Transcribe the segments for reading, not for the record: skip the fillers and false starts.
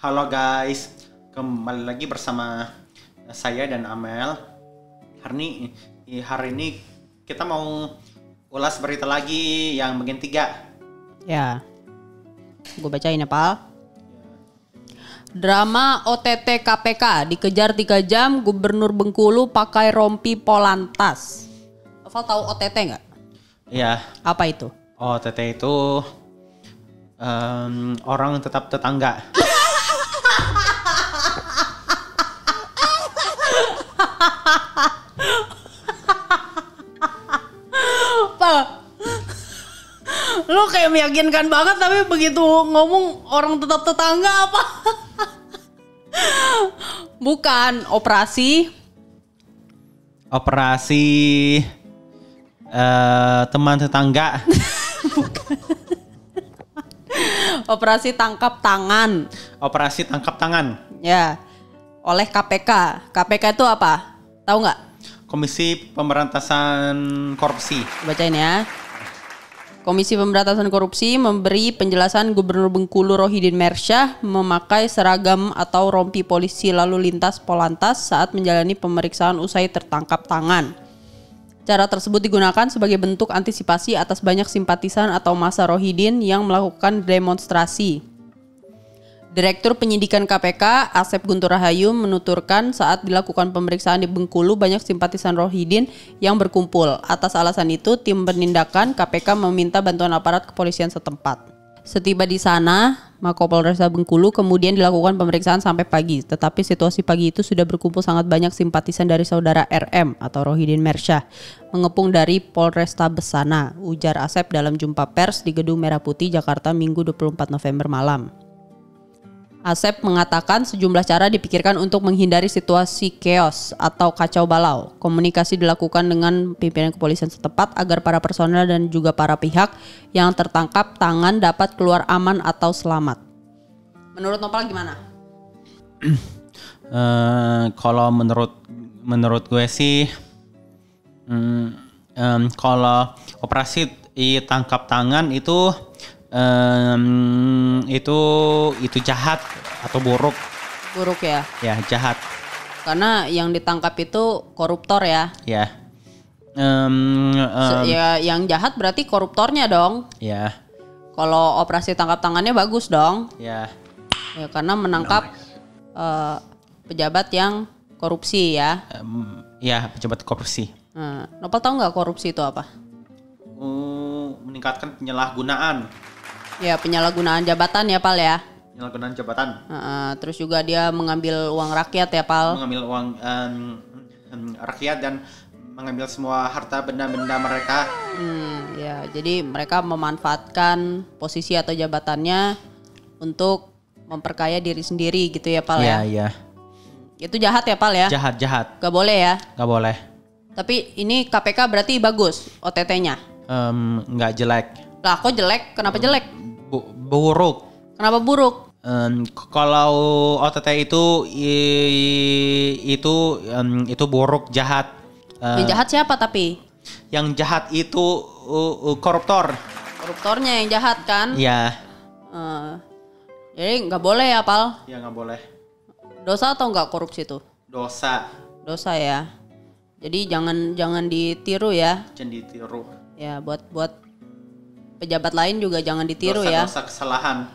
Halo guys, kembali lagi bersama saya dan Amel. Hari ini kita mau ulas berita lagi yang bagian 3. Ya, gue bacain ya Pal. Drama OTT KPK, dikejar 3 jam, Gubernur Bengkulu pakai rompi Polantas. Novel tahu OTT nggak? Iya. Apa itu? OTT itu orang tetap tetangga. Pal, lu kayak meyakinkan banget tapi begitu ngomong orang tetap tetangga apa? Bukan, operasi teman tetangga. Operasi tangkap tangan. Operasi tangkap tangan. Ya, oleh KPK. KPK itu apa? Tahu nggak? Komisi Pemberantasan Korupsi. Bacain ya. Komisi Pemberantasan Korupsi memberi penjelasan Gubernur Bengkulu Rohidin Mersyah memakai seragam atau rompi polisi lalu lintas Polantas saat menjalani pemeriksaan usai tertangkap tangan. Cara tersebut digunakan sebagai bentuk antisipasi atas banyak simpatisan atau massa Rohidin yang melakukan demonstrasi. Direktur Penyidikan KPK, Asep Guntur Rahayu, menuturkan saat dilakukan pemeriksaan di Bengkulu banyak simpatisan Rohidin yang berkumpul. Atas alasan itu, tim penindakan KPK meminta bantuan aparat kepolisian setempat. Setiba di sana, Mapolresta Bengkulu kemudian dilakukan pemeriksaan sampai pagi. Tetapi situasi pagi itu sudah berkumpul sangat banyak simpatisan dari saudara RM atau Rohidin Mersyah mengepung dari Polrestabes sana, ujar Asep dalam jumpa pers di Gedung Merah Putih, Jakarta, Minggu 24 November malam. Asep mengatakan sejumlah cara dipikirkan untuk menghindari situasi chaos atau kacau balau. Komunikasi dilakukan dengan pimpinan kepolisian setempat agar para personel dan juga para pihak yang tertangkap tangan dapat keluar aman atau selamat. Menurut Nopal gimana? Kalau menurut gue sih, kalau operasi tangkap tangan itu jahat atau buruk ya? Ya, jahat. Karena yang ditangkap itu koruptor ya? Ya. Ya, yang jahat berarti koruptornya dong. Ya. Kalau operasi tangkap tangannya bagus dong. Ya. Ya, karena menangkap pejabat yang korupsi ya. Ya, pejabat korupsi. Nopal tahu nggak korupsi itu apa? Meningkatkan penyalahgunaan. Ya, penyalahgunaan jabatan ya Pal ya. Penyalahgunaan jabatan. Terus juga dia mengambil uang rakyat ya Pal. Mengambil uang rakyat dan mengambil semua harta benda-benda mereka. Ya, jadi mereka memanfaatkan posisi atau jabatannya untuk memperkaya diri sendiri gitu ya Pal ya. Iya. Itu jahat ya Pal ya. Jahat. Gak boleh ya. Gak boleh. Tapi ini KPK berarti bagus OTT-nya. Nggak jelek. Lah kok jelek? Kenapa jelek? Buruk. Kenapa buruk? Kalau OTT itu buruk, jahat. Yang jahat siapa tapi? Yang jahat itu koruptor. Koruptornya yang jahat kan? Iya. Jadi nggak boleh ya Pal? Ya nggak boleh. Dosa atau nggak korupsi itu? Dosa Ya. Jadi jangan ditiru ya. Jangan ditiru. Ya, buat pejabat lain juga jangan ditiru ya. Dosa kesalahan.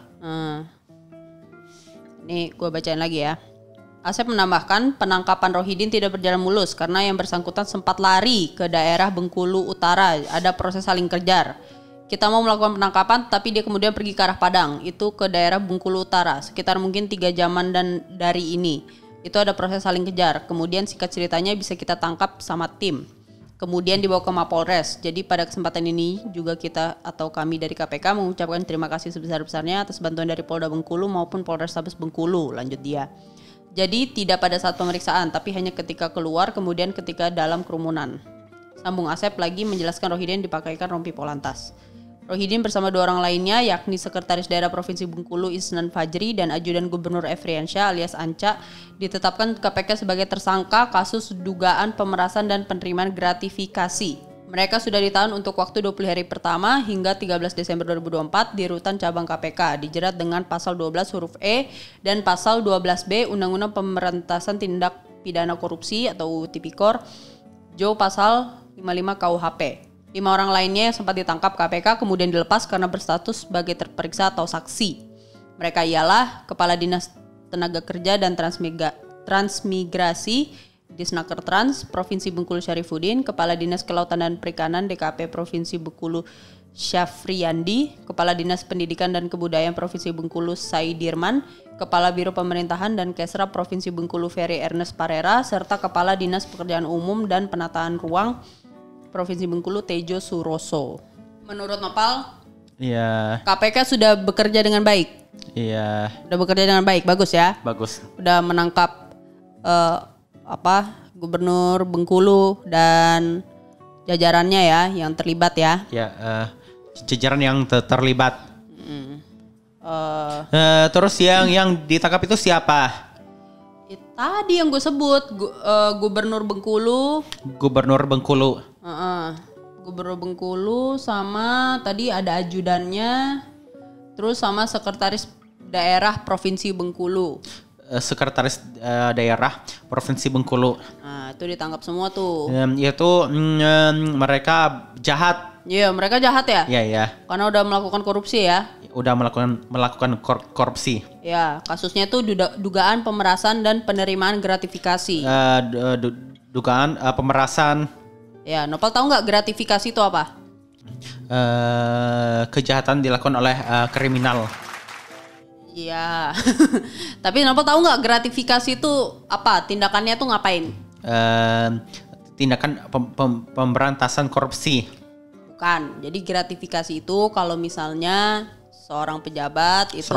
Nih gue bacain lagi ya. Asep menambahkan penangkapan Rohidin tidak berjalan mulus karena yang bersangkutan sempat lari ke daerah Bengkulu Utara. Ada proses saling kejar. Kita mau melakukan penangkapan tapi dia kemudian pergi ke arah Padang. Itu ke daerah Bengkulu Utara. Sekitar mungkin 3 jaman dan dari ini. Itu ada proses saling kejar. Kemudian singkat ceritanya bisa kita tangkap sama tim. Kemudian dibawa ke Mapolres. Jadi pada kesempatan ini juga kita atau kami dari KPK mengucapkan terima kasih sebesar-besarnya atas bantuan dari Polda Bengkulu maupun Polrestabes Bengkulu, lanjut dia. Jadi tidak pada saat pemeriksaan, tapi hanya ketika keluar kemudian ketika dalam kerumunan. Sambung Asep lagi menjelaskan Rohidin dipakaikan rompi Polantas. Rohidin bersama 2 orang lainnya yakni Sekretaris Daerah Provinsi Bengkulu Isnan Fajri dan Ajudan Gubernur Efriansyah alias Anca ditetapkan KPK sebagai tersangka kasus dugaan pemerasan dan penerimaan gratifikasi. Mereka sudah ditahan untuk waktu 20 hari pertama hingga 13 Desember 2024 di rutan cabang KPK, dijerat dengan pasal 12 huruf E dan pasal 12B Undang-Undang Pemberantasan Tindak Pidana Korupsi atau Tipikor, Jo pasal 55 KUHP. 5 orang lainnya yang sempat ditangkap KPK kemudian dilepas karena berstatus sebagai terperiksa atau saksi. Mereka ialah Kepala Dinas Tenaga Kerja dan Transmigrasi Disnaker Trans Provinsi Bengkulu Syarifuddin, Kepala Dinas Kelautan dan Perikanan DKP Provinsi Bengkulu Syafriyandi, Kepala Dinas Pendidikan dan Kebudayaan Provinsi Bengkulu Saidirman, Kepala Biro Pemerintahan dan Kesra Provinsi Bengkulu Ferry Ernest Parera, serta Kepala Dinas Pekerjaan Umum dan Penataan Ruang Provinsi Bengkulu Tejo Suroso. Menurut Nopal, Iya. KPK sudah bekerja dengan baik. Iya. Udah bekerja dengan baik, bagus ya. Bagus. Udah menangkap Gubernur Bengkulu dan jajarannya ya yang terlibat ya. Ya, jajaran yang terlibat. Terus yang ditangkap itu siapa? Tadi yang gue sebut Gubernur Bengkulu. Gubernur Bengkulu. Gubernur Bengkulu sama tadi ada ajudannya, terus sama sekretaris daerah Provinsi Bengkulu. Sekretaris daerah Provinsi Bengkulu. Nah, itu ditangkap semua tuh. Itu mereka jahat. Iya, mereka jahat ya? Iya, iya. Karena udah melakukan korupsi ya. Udah melakukan korupsi. Ya, kasusnya itu dugaan pemerasan dan penerimaan gratifikasi. Dugaan pemerasan. Ya, Nopal tahu nggak gratifikasi itu apa? Kejahatan dilakukan oleh kriminal. Iya. Tapi Nopal tahu nggak gratifikasi itu apa? Tindakannya tuh ngapain? Tindakan pemberantasan korupsi. Bukan. Jadi gratifikasi itu kalau misalnya seorang pejabat itu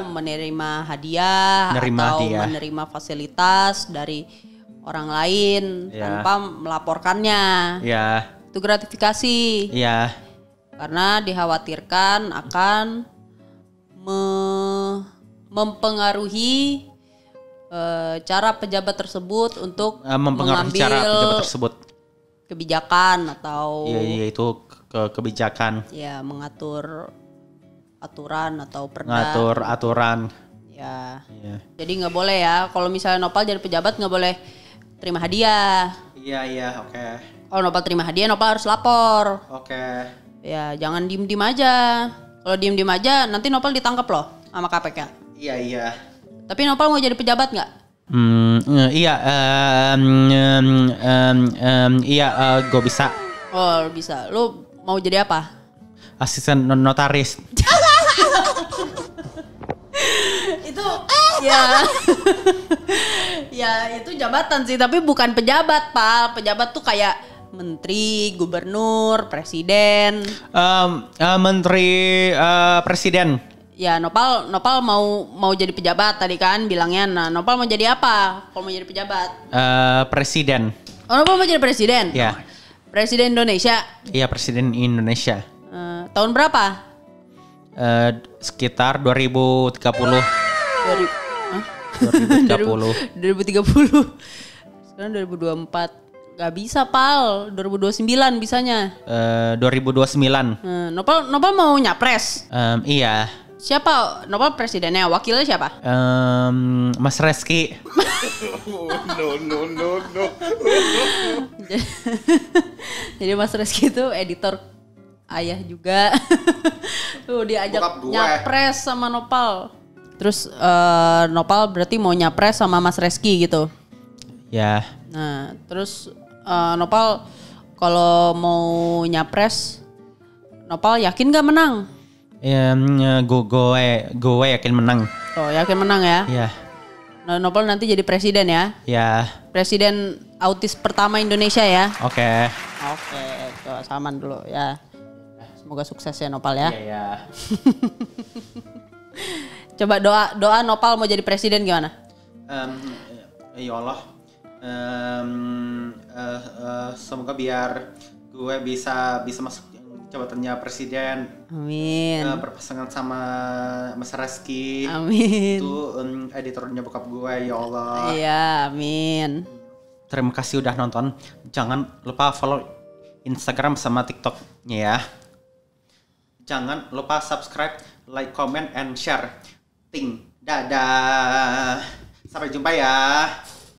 menerima hadiah menerima fasilitas dari orang lain tanpa melaporkannya. Ya. Itu gratifikasi. Ya. Karena dikhawatirkan akan mempengaruhi cara pejabat tersebut untuk mengambil kebijakan atau itu kebijakan. Ya, mengatur aturan atau perda. Ngatur aturan. Ya. Jadi nggak boleh ya. Kalau misalnya Nopal jadi pejabat nggak boleh terima hadiah. Iya, oke. Kalau Nopal terima hadiah, Nopal harus lapor. Oke. Ya, jangan diem-diem aja. Kalau diem-diem aja, nanti Nopal ditangkap loh sama KPK. Iya. Tapi Nopal mau jadi pejabat nggak? Gue bisa. Oh, bisa. Lu mau jadi apa? Asisten notaris. Itu ya. Ya, itu jabatan sih, tapi bukan pejabat, Pal. Pejabat tuh kayak menteri, gubernur, presiden. Menteri, presiden. Ya, Nopal mau jadi pejabat tadi kan bilangnya. Nah, Nopal mau jadi apa kalau mau jadi pejabat? Presiden. Oh, Nopal mau jadi presiden? Ya. Presiden Indonesia? Iya, presiden Indonesia. Tahun berapa? Sekitar 2030. 2030. Sekarang 2024. Gak bisa, Pal. 2029 bisanya. 2029. Nopal mau nyapres? Iya. Siapa? Nopal presidennya. Wakilnya siapa? Mas Reski. No. Jadi Mas Reski itu editor ayah juga. Tuh diajak nyapres sama Nopal. Terus Nopal berarti mau nyapres sama Mas Reski gitu. Ya. Nah, terus Nopal kalau mau nyapres, Nopal yakin gak menang? Gue yakin menang. Oh, yakin menang ya? Iya. Nah, Nopal nanti jadi presiden ya? Ya. Presiden autis pertama Indonesia ya? Oke. Coba salaman dulu ya. Semoga sukses ya Nopal ya. Iya. Coba doa Nopal mau jadi presiden gimana? Ya Allah. Semoga biar gue bisa masuk jabatannya presiden. Amin. Berpasangan sama Mas Reski. Amin. Itu editornya bokap gue, ya Allah. Iya, amin. Terima kasih udah nonton. Jangan lupa follow Instagram sama TikToknya ya. Jangan lupa subscribe, like, comment, and share. Dadah. Sampai jumpa ya.